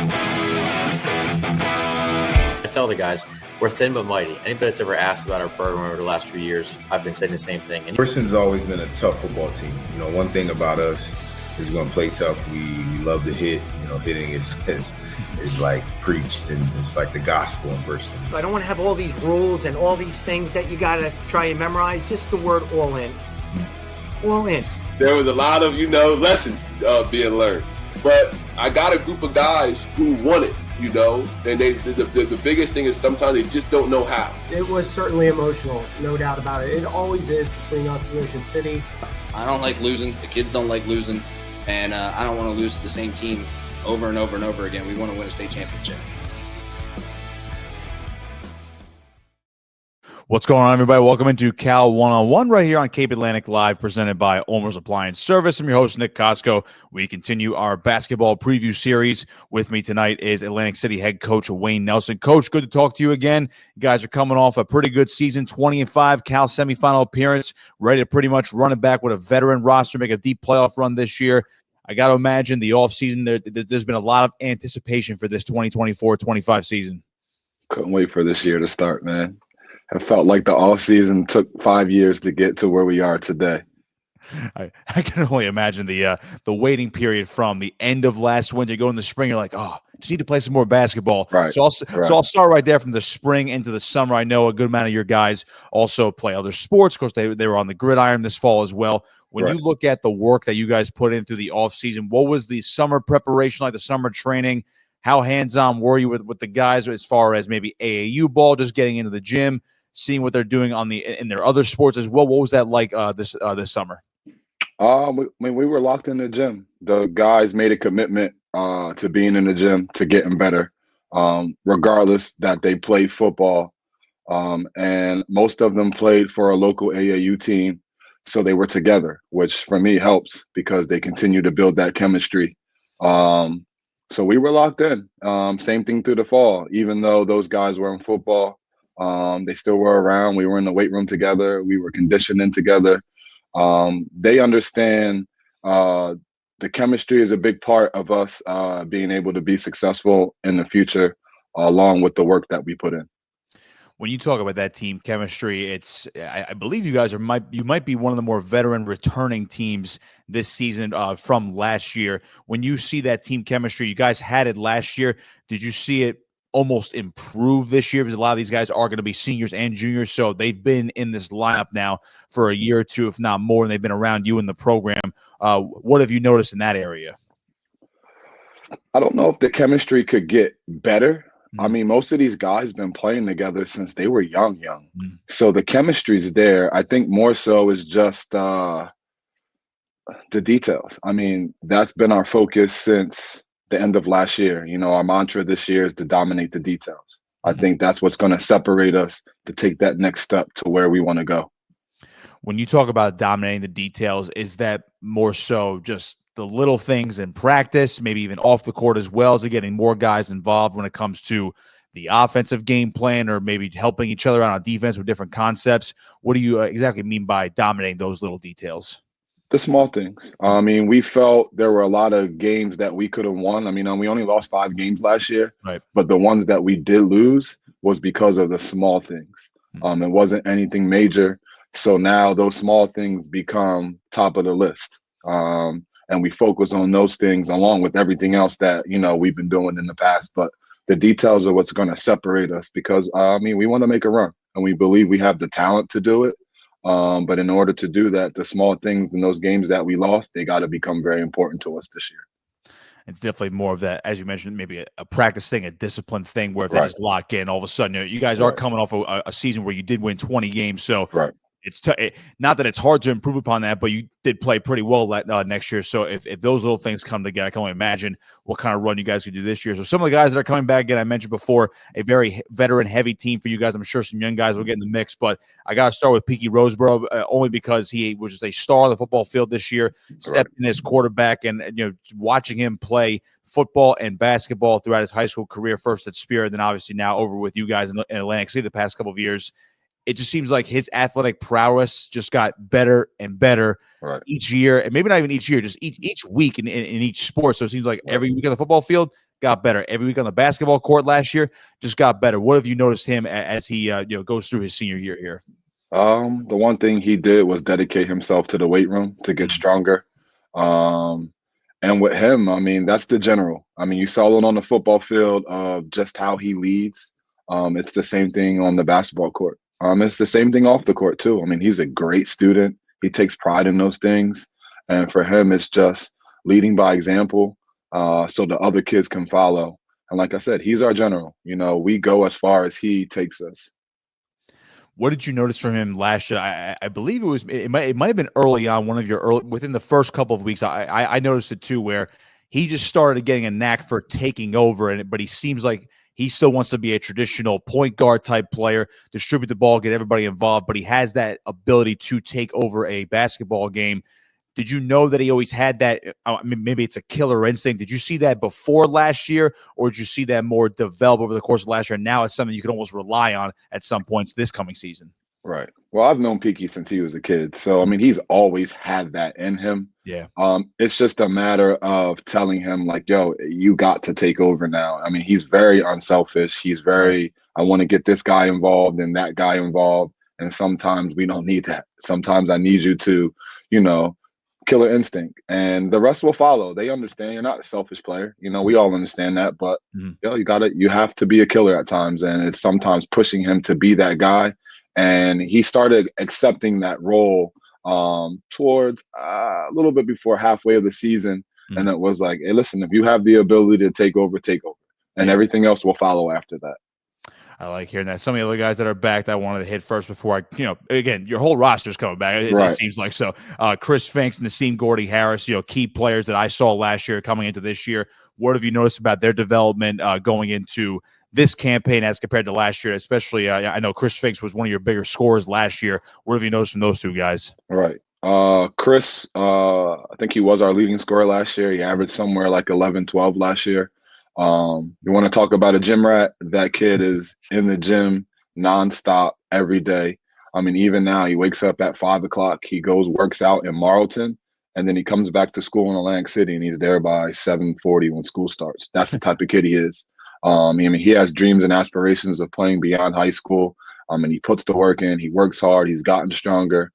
I tell the guys, we're thin but mighty. Anybody that's ever asked about our program over the last few years, I've been saying the same thing. Princeton's always been a tough football team. You know, one thing about us is we're going to play tough. We love to hit. You know, hitting is like preached, and it's like the gospel in Princeton. I don't want to have all these rules and all these things that you got to try and memorize. Just the word all in. All in. There was a lot of, lessons being learned. But I got a group of guys who want it, and the biggest thing is sometimes they just don't know how. It was certainly emotional, no doubt about it. It always is between us and Ocean City. I don't like losing. The kids don't like losing. And I don't want to lose to the same team over and over and over again. We want to win a state championship. What's going on, everybody? Welcome into Cal One-on-One right here on Cape Atlantic Live, presented by Ulmer's Appliance Service. I'm your host, Nick Kosko. We continue our basketball preview series. With me tonight is Atlantic City head coach Wayne Nelson. Coach, good to talk to you again. You guys are coming off a pretty good season, 20-5 Cal semifinal appearance, ready to pretty much run it back with a veteran roster, make a deep playoff run this year. I got to imagine the offseason, there's been a lot of anticipation for this 2024-25 season. Couldn't wait for this year to start, man. It felt like the off season took 5 years to get to where we are today. I can only imagine the waiting period from the end of last winter, go in the spring. You're like, just need to play some more basketball. Right. So I'll start right there from the spring into the summer. I know a good amount of your guys also play other sports. Of course, they were on the gridiron this fall as well. When you look at the work that you guys put in through the off season, what was the summer preparation like? The summer training? How hands-on were you with the guys as far as maybe AAU ball, just getting into the gym, seeing what they're doing in their other sports as well? What was that like this summer? We were locked in the gym. The guys made a commitment to being in the gym, to getting better, regardless that they played football. And most of them played for a local AAU team, so they were together, which for me helps because they continue to build that chemistry. So we were locked in. Same thing through the fall. Even though those guys were in football, they still were around. We were in the weight room together. We were conditioning together. They understand the chemistry is a big part of us being able to be successful in the future, along with the work that we put in. When you talk about that team chemistry, I believe you guys you might be one of the more veteran returning teams this season from last year. When you see that team chemistry, you guys had it last year. Did you see it almost improve this year? Because a lot of these guys are going to be seniors and juniors, so they've been in this lineup now for a year or two, if not more, and they've been around you in the program. What have you noticed in that area? I don't know if the chemistry could get better. I mean, most of these guys been playing together since they were young. So the chemistry's there. I think more so is just the details. I mean, that's been our focus since the end of last year. Our mantra this year is to dominate the details. I think that's what's going to separate us to take that next step to where we want to go. When you talk about dominating the details, is that more so just the little things in practice, maybe even off the court as well, as getting more guys involved when it comes to the offensive game plan, or maybe helping each other out on defense with different concepts? What do you exactly mean by dominating those little details? The small things. I mean, we felt there were a lot of games that we could have won. I mean, we only lost 5 games last year, right? But the ones that we did lose was because of the small things. It wasn't anything major. So now those small things become top of the list. And we focus on those things along with everything else that, we've been doing in the past. But the details are what's going to separate us because, we want to make a run and we believe we have the talent to do it. But in order to do that, the small things in those games that we lost, they got to become very important to us this year. It's definitely more of that, as you mentioned, maybe a practice thing, a discipline thing where if they just lock in, all of a sudden, you guys are coming off a season where you did win 20 games. So it's not that it's hard to improve upon that, but you did play pretty well next year. So if those little things come together, I can only imagine what kind of run you guys could do this year. So some of the guys that are coming back, again, I mentioned before, a very veteran-heavy team for you guys. I'm sure some young guys will get in the mix, but I got to start with Peaky Roseboro only because he was just a star on the football field this year, stepped in as quarterback, and watching him play football and basketball throughout his high school career, first at Spear, and then obviously now over with you guys in Atlantic City the past couple of years. It just seems like his athletic prowess just got better and better each year, and maybe not even each year, just each week in each sport. So it seems like every week on the football field, got better every week on the basketball court last year. Just got better. What have you noticed him as he goes through his senior year here? The one thing he did was dedicate himself to the weight room to get stronger. And with him, I mean, that's the general. I mean, you saw it on the football field of just how he leads. It's the same thing on the basketball court. It's the same thing off the court too. I mean, he's a great student. He takes pride in those things. And for him, it's just leading by example so the other kids can follow. And like I said, he's our general. You know, we go as far as he takes us. What did you notice from him last year? I believe it might have been early on, within the first couple of weeks. I noticed it too, where he just started getting a knack for taking over, but he seems like he still wants to be a traditional point guard type player, distribute the ball, get everybody involved, but he has that ability to take over a basketball game. Did you know that he always had that? Maybe it's a killer instinct. Did you see that before last year, or did you see that more develop over the course of last year? And now it's something you can almost rely on at some points this coming season. Right. Well, I've known Peaky since he was a kid. So, I mean, he's always had that in him. Yeah. It's just a matter of telling him, like, yo, you got to take over now. I mean, he's very unselfish. He's very, I want to get this guy involved and that guy involved. And sometimes we don't need that. Sometimes I need you to, killer instinct, and the rest will follow. They understand you're not a selfish player. We all understand that, but you have to be a killer at times, and it's sometimes pushing him to be that guy. And he started accepting that role towards a little bit before halfway of the season. And it was like, hey, listen, if you have the ability to take over, and everything else will follow after that. I like hearing that. Some of the other guys that are back that I wanted to hit first before again, your whole roster's coming back. It seems like so. Chris Finks and Nassim Gordy Harris, key players that I saw last year coming into this year. What have you noticed about their development going into this campaign as compared to last year? Especially, I know Chris Finks was one of your bigger scorers last year. What have you noticed from those two guys? Right. Chris, I think he was our leading scorer last year. He averaged somewhere like 11, 12 last year. You want to talk about a gym rat? That kid is in the gym nonstop every day. I mean, even now he wakes up at 5 o'clock. He goes, works out in Marlton, and then he comes back to school in Atlantic City, and he's there by 7:40 when school starts. That's the type of kid he is. I mean, he has dreams and aspirations of playing beyond high school. And he puts the work in. He works hard. He's gotten stronger.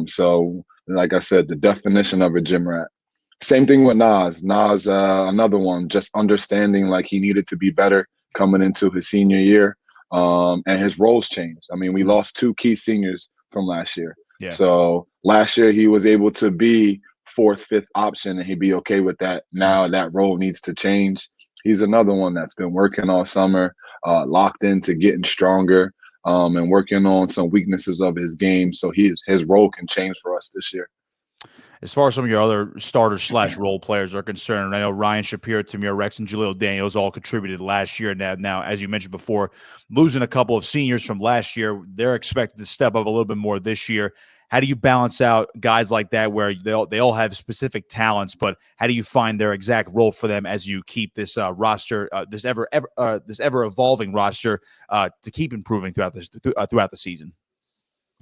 So, like I said, the definition of a gym rat. Same thing with Nas. Another one, just understanding like he needed to be better coming into his senior year. And his roles changed. I mean, we lost 2 key seniors from last year. Yeah. So last year he was able to be 4th, 5th option, and he'd be okay with that. Now that role needs to change. He's another one that's been working all summer, locked into getting stronger, and working on some weaknesses of his game. So his role can change for us this year. As far as some of your other starters / role players are concerned, I know Ryan Shapiro, Tamir Rex, and Jaleel Daniels all contributed last year. Now, as you mentioned before, losing a couple of seniors from last year, they're expected to step up a little bit more this year. How do you balance out guys like that where they all have specific talents, but how do you find their exact role for them as you keep this roster, this ever evolving roster, to keep improving throughout the season?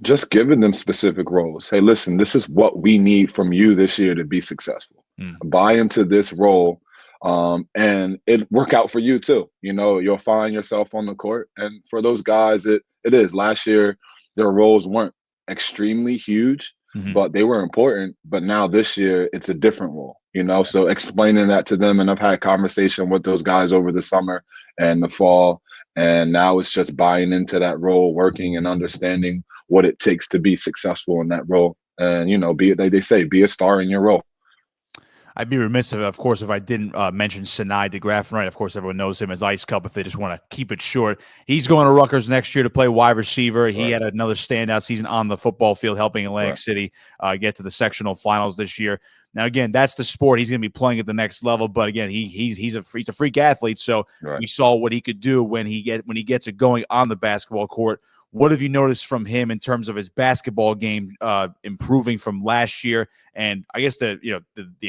Just giving them specific roles. Hey, listen, this is what we need from you this year to be successful. Buy into this role, and it work out for you too. You'll find yourself on the court. And for those guys, it is. Last year, their roles weren't extremely huge, but they were important. But now this year, it's a different role, So explaining that to them, and I've had conversation with those guys over the summer and the fall. And now it's just buying into that role, working and understanding what it takes to be successful in that role. And, they say, be a star in your role. I'd be remiss, of course, if I didn't mention Sinai DeGraffenreich. Right? Of course, everyone knows him as Ice Cup if they just want to keep it short. He's going to Rutgers next year to play wide receiver. He had another standout season on the football field, helping Atlantic City get to the sectional finals this year. Now, again, that's the sport. He's going to be playing at the next level. But again, he's a freak athlete. So we saw what he could do when he gets it going on the basketball court. What have you noticed from him in terms of his basketball game improving from last year? And I guess the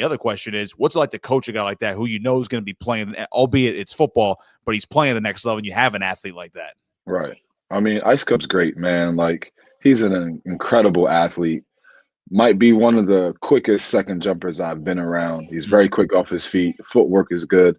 other question is, what's it like to coach a guy like that who is going to be playing, albeit it's football, but he's playing at the next level, and you have an athlete like that? Right. I mean, Ice Cup's great, man. Like, he's an incredible athlete. Might be one of the quickest second jumpers I've been around. He's very quick off his feet. Footwork is good.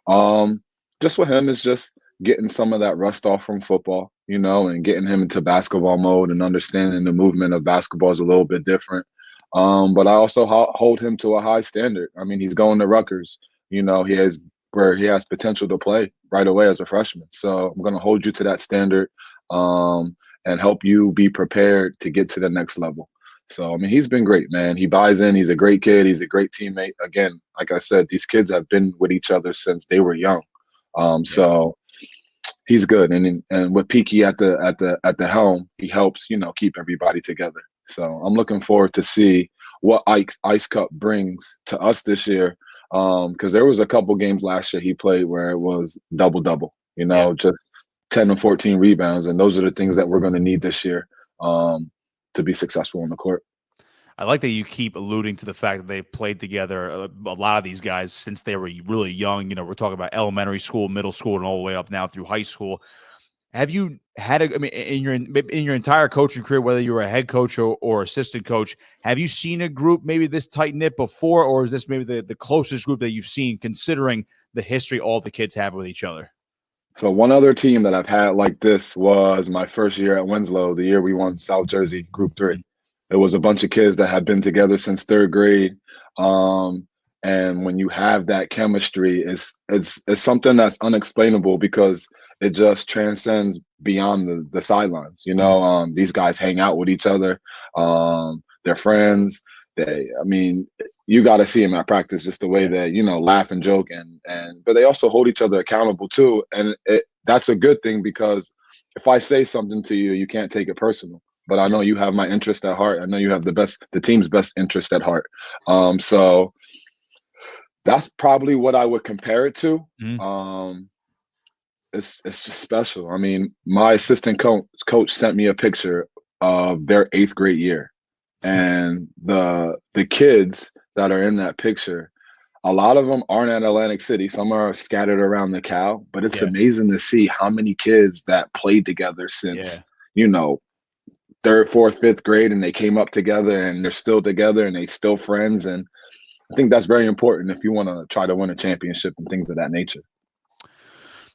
Just with him is just getting some of that rust off from football, and getting him into basketball mode and understanding the movement of basketball is a little bit different. But I also hold him to a high standard. I mean, he's going to Rutgers. He has potential to play right away as a freshman. So I'm going to hold you to that standard and help you be prepared to get to the next level. So, I mean, he's been great, man. He buys in. He's a great kid. He's a great teammate. Again, like I said, these kids have been with each other since they were young. So he's good. And with Peaky at the helm, he helps, keep everybody together. So I'm looking forward to see what Ice Cup brings to us this year. Because there was a couple games last year he played where it was double-double, just 10 and 14 rebounds. And those are the things that we're going to need this year to be successful on the court. I like that you keep alluding to the fact that they've played together, a lot of these guys, since they were really young. We're talking about elementary school, middle school, and all the way up now through high school. Have you had in your entire coaching career, whether you were a head coach or assistant coach, have you seen a group maybe this tight-knit before, or is this maybe the closest group that you've seen, considering the history all the kids have with each other? So one other team that I've had like this was my first year at Winslow, the year we won South Jersey Group 3. It was a bunch of kids that had been together since third grade. And when you have that chemistry, it's something that's unexplainable because it just transcends beyond the sidelines. These guys hang out with each other. They're friends. You got to see them at practice, just the way that, laugh and joke but they also hold each other accountable too. And that's a good thing, because if I say something to you, you can't take it personal. But I know you have my interest at heart. I know you have the team's best interest at heart. So that's probably what I would compare it to. It's just special. I mean, my assistant coach sent me a picture of their 8th grade year, and the kids that are in that picture, a lot of them aren't at Atlantic City. Some are scattered around the Cal, but it's amazing to see how many kids that played together since, 3rd, 4th, 5th grade, and they came up together and they're still together and they still friends. And I think that's very important if you want to try to win a championship and things of that nature.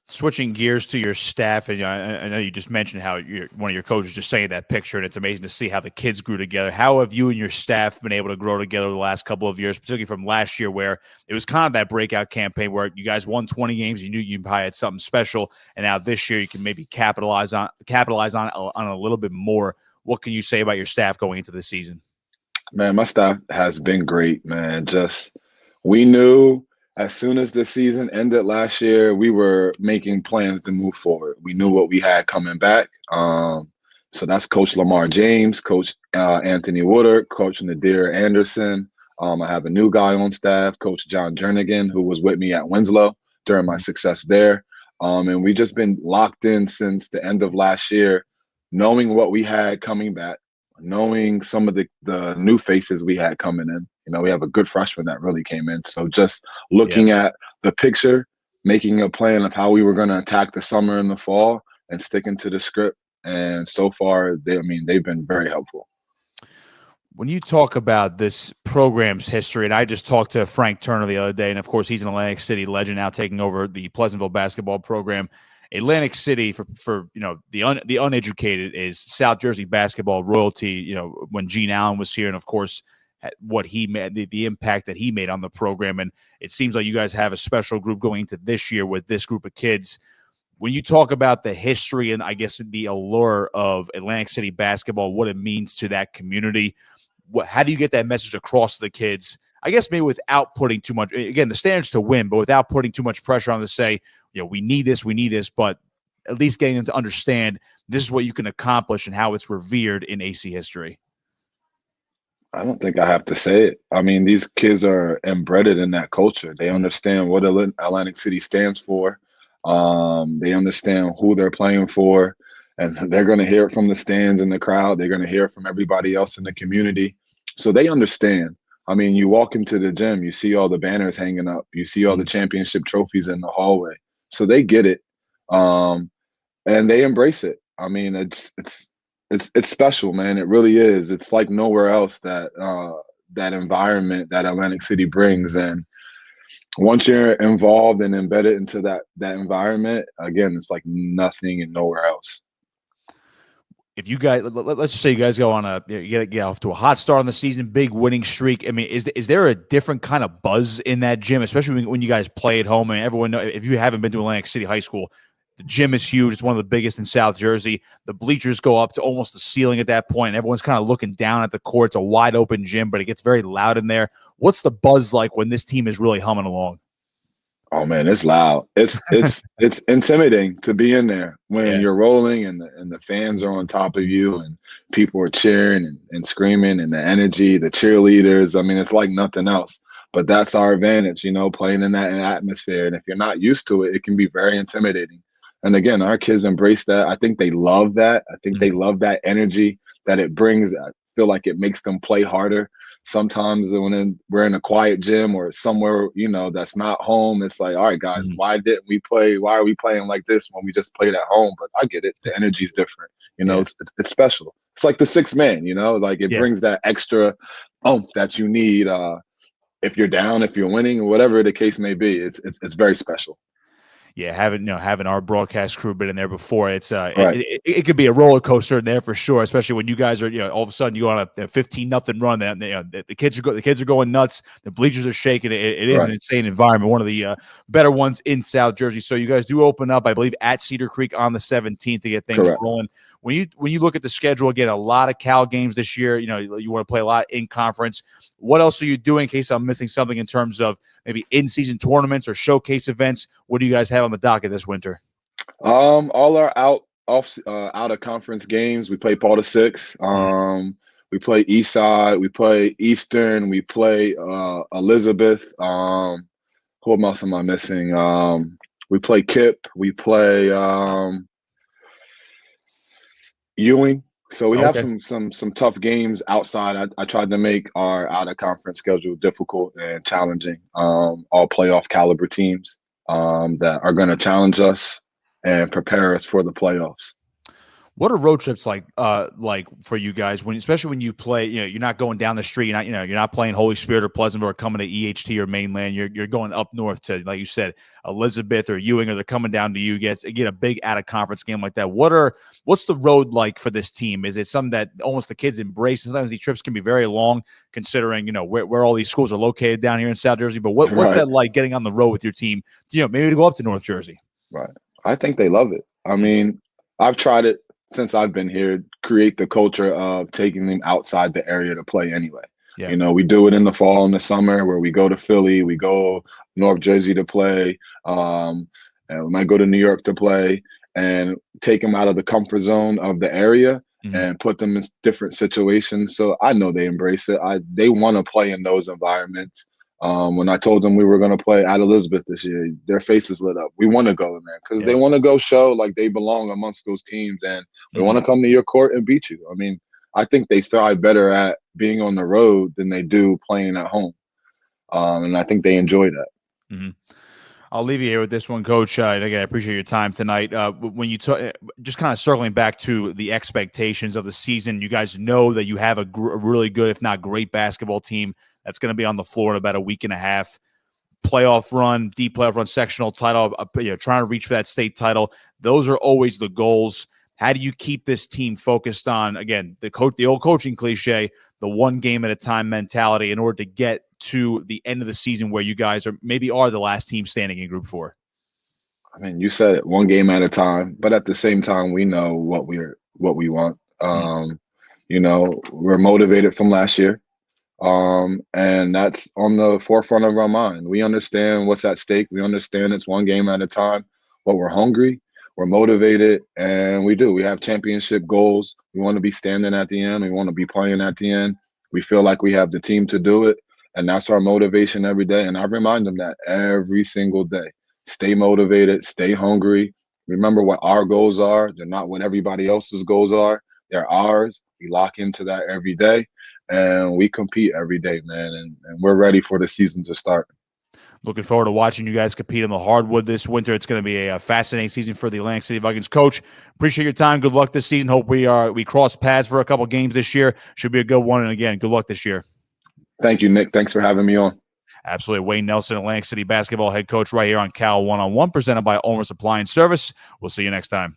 Switching gears to your staff, and I know you just mentioned how one of your coaches just saying that picture, and it's amazing to see how the kids grew together. How have you and your staff been able to grow together the last couple of years, particularly from last year, where it was kind of that breakout campaign where you guys won 20 games, you knew you probably had something special, and now this year you can maybe capitalize on a little bit more. What can you say about your staff going into this season? Man, my staff has been great, man. We knew as soon as the season ended last year, we were making plans to move forward. We knew what we had coming back. So that's Coach Lamar James, Coach Anthony Woodard, Coach Nadir Anderson. I have a new guy on staff, Coach John Jernigan, who was with me at Winslow during my success there. And we just been locked in since the end of last year, knowing what we had coming back, knowing some of the new faces we had coming in. We have a good freshman that really came in. So just looking at the picture, making a plan of how we were going to attack the summer and the fall, and sticking to the script. And so far, they've been very helpful. When you talk about this program's history, and I just talked to Frank Turner the other day, and of course he's an Atlantic City legend now, taking over the Pleasantville basketball program. Atlantic City, for the uneducated, is South Jersey basketball royalty. When Gene Allen was here, and of course what he made, the impact that he made on the program. And it seems like you guys have a special group going into this year with this group of kids. When you talk about the history and I guess the allure of Atlantic City basketball, what it means to that community, how do you get that message across to the kids? I guess maybe without putting too much, again, the standard's to win, but without putting too much pressure on them to say, we need this, but at least getting them to understand this is what you can accomplish and how it's revered in AC history. I don't think I have to say it. I mean, these kids are embedded in that culture. They understand what Atlantic City stands for. They understand who they're playing for, and they're going to hear it from the stands and the crowd. They're going to hear it from everybody else in the community. So they understand. I mean, you walk into the gym, you see all the banners hanging up. You see all the championship trophies in the hallway. So they get it, and they embrace it. I mean, it's special, man. It really is. It's like nowhere else that environment that Atlantic City brings. And once you're involved and embedded into that environment, again, it's like nothing and nowhere else. If you guys, let's just say you guys go on get off to a hot start on the season, big winning streak. I mean, is there a different kind of buzz in that gym, especially when you guys play at home? And everyone know, if you haven't been to Atlantic City High School, the gym is huge. It's one of the biggest in South Jersey. The bleachers go up to almost the ceiling at that point. And everyone's kind of looking down at the court. It's a wide open gym, but it gets very loud in there. What's the buzz like when this team is really humming along? Oh man, it's loud. It's intimidating to be in there when you're rolling and the fans are on top of you and people are cheering and screaming, and the energy, the cheerleaders. I mean, it's like nothing else. But that's our advantage, playing in that atmosphere. And if you're not used to it, it can be very intimidating. And again, our kids embrace that. I think they love that. I think they love that energy that it brings. I feel like it makes them play harder. Sometimes when we're in a quiet gym or somewhere, that's not home, it's like, all right, guys, why didn't we play? Why are we playing like this when we just played at home? But I get it. The energy is different. It's special. It's like the sixth man, like it brings that extra oomph that you need if you're down, if you're winning, or whatever the case may be. It's very special. Yeah, having our broadcast crew been in there before, it's it could be a roller coaster in there for sure. Especially when you guys are, all of a sudden you go on a 15-0 run. That the kids are going nuts. The bleachers are shaking. It is an insane environment. One of the better ones in South Jersey. So you guys do open up, I believe, at Cedar Creek on the 17th to get things rolling. When you look at the schedule, again, a lot of Cal games this year. You want to play a lot in conference. What else are you doing in case I'm missing something in terms of maybe in-season tournaments or showcase events? What do you guys have on the docket this winter? All our out of conference games. We play Paul VI. We play Eastside. We play Eastern. We play Elizabeth. Who else am I missing? We play Kip. We play Ewing. So we have some tough games outside. I tried to make our out of conference schedule difficult and challenging. All playoff caliber teams that are going to challenge us and prepare us for the playoffs. What are road trips like for you guys especially when you play, you're not going down the street, you're not playing Holy Spirit or Pleasantville or coming to EHT or mainland. You're going up north to, like you said, Elizabeth or Ewing, or they're coming down to you, get a big out of conference game like that. What's the road like for this team? Is it something that almost the kids embrace? Sometimes these trips can be very long considering, where all these schools are located down here in South Jersey, but what's that like getting on the road with your team, maybe to go up to North Jersey? Right. I think they love it. I mean, I've tried it since I've been here, create the culture of taking them outside the area to play anyway. Yeah. We do it in the fall and the summer where we go to Philly, we go North Jersey to play, and we might go to New York to play, and take them out of the comfort zone of the area and put them in different situations. So I know they embrace it. They want to play in those environments. When I told them we were going to play at Elizabeth this year, their faces lit up. We want to go in there because they want to go show like they belong amongst those teams, and they want to come to your court and beat you. I mean, I think they thrive better at being on the road than they do playing at home, and I think they enjoy that. Mm-hmm. I'll leave you here with this one, Coach. And again, I appreciate your time tonight. When you just kind of circling back to the expectations of the season, you guys know that you have a really good, if not great, basketball team that's going to be on the floor in about a week and a half. Playoff run, deep playoff run, sectional title, trying to reach for that state title. Those are always the goals. How do you keep this team focused on, again, the old coaching cliche, the one game at a time mentality in order to get to the end of the season where you guys are the last team standing in Group 4? I mean, you said it, one game at a time, but at the same time, we know what we want. We're motivated from last year. And that's on the forefront of our mind. We understand what's at stake. We understand it's one game at a time, but we're hungry, we're motivated, and we have championship goals. We want to be standing at the end. We want to be playing at the end. We feel like we have the team to do it, and that's our motivation every day. And I remind them that every single day. Stay motivated, stay hungry. Remember what our goals are. They're not what everybody else's goals are. They're ours. We lock into that every day. And we compete every day, man, and we're ready for the season to start. Looking forward to watching you guys compete on the hardwood this winter. It's going to be a fascinating season for the Atlantic City Vikings. Coach, appreciate your time. Good luck this season. Hope we cross paths for a couple games this year. Should be a good one. And again, good luck this year. Thank you, Nick. Thanks for having me on. Absolutely. Wayne Nelson, Atlantic City basketball head coach, right here on Cal 1-on-1, presented by Ulmer's Appliance Service. We'll see you next time.